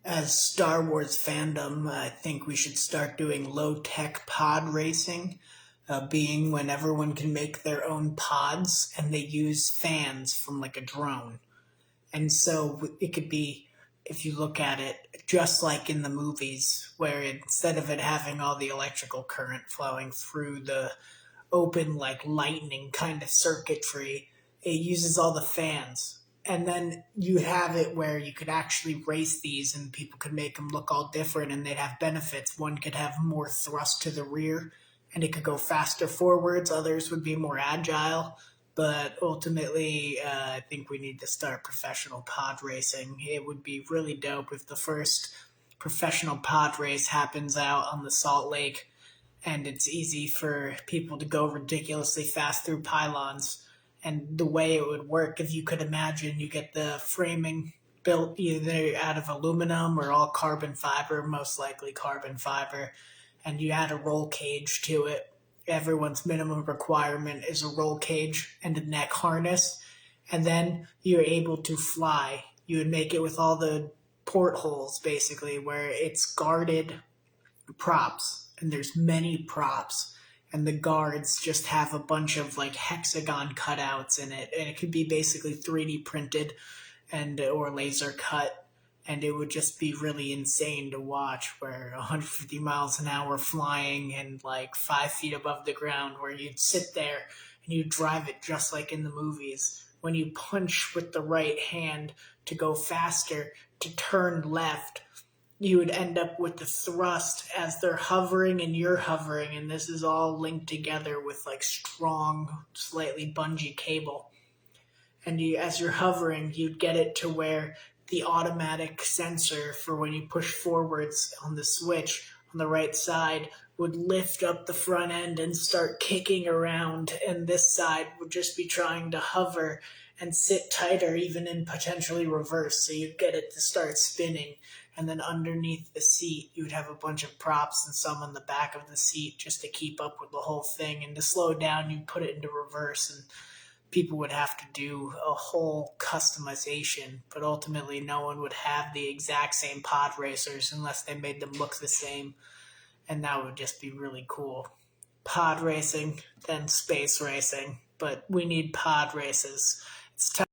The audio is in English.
As Star Wars fandom, I think we should start doing low-tech pod racing, being when everyone can make their own pods and they use fans from like a drone. And so it could be, if you look at it, just like in the movies, where instead of it having all the electrical current flowing through the open, like lightning kind of circuitry, it uses all the fans. And then you have it where you could actually race these and people could make them look all different and they'd have benefits. One could have more thrust to the rear and it could go faster forwards, others would be more agile. But ultimately, I think we need to start professional pod racing. It would be really dope if the first professional pod race happens out on the Salt Lake and it's easy for people to go ridiculously fast through pylons. And the way it would work, if you could imagine, you get the framing built either out of aluminum or all carbon fiber, most likely carbon fiber, and you add a roll cage to it. Everyone's minimum requirement is a roll cage and a neck harness, and then you're able to fly. You would make it with all the portholes, basically, where it's guarded props, and there's many props, and the guards just have a bunch of like hexagon cutouts in it, and it could be basically 3D printed and or laser cut, and it would just be really insane to watch, where 150 miles an hour flying and like 5 feet above the ground, where you'd sit there and you'd drive it just like in the movies. When you punch with the right hand to go faster, to turn left, you would end up with the thrust as they're hovering and you're hovering, and this is all linked together with like strong, slightly bungee cable. And as you're hovering, you'd get it to where the automatic sensor for when you push forwards on the switch on the right side would lift up the front end and start kicking around, and this side would just be trying to hover and sit tighter, even in potentially reverse, so you'd get it to start spinning. And then underneath the seat, you would have a bunch of props and some on the back of the seat just to keep up with the whole thing. And to slow down, you'd put it into reverse, and people would have to do a whole customization. But ultimately, no one would have the exact same pod racers unless they made them look the same. And that would just be really cool. Pod racing, then space racing. But we need pod races. It's time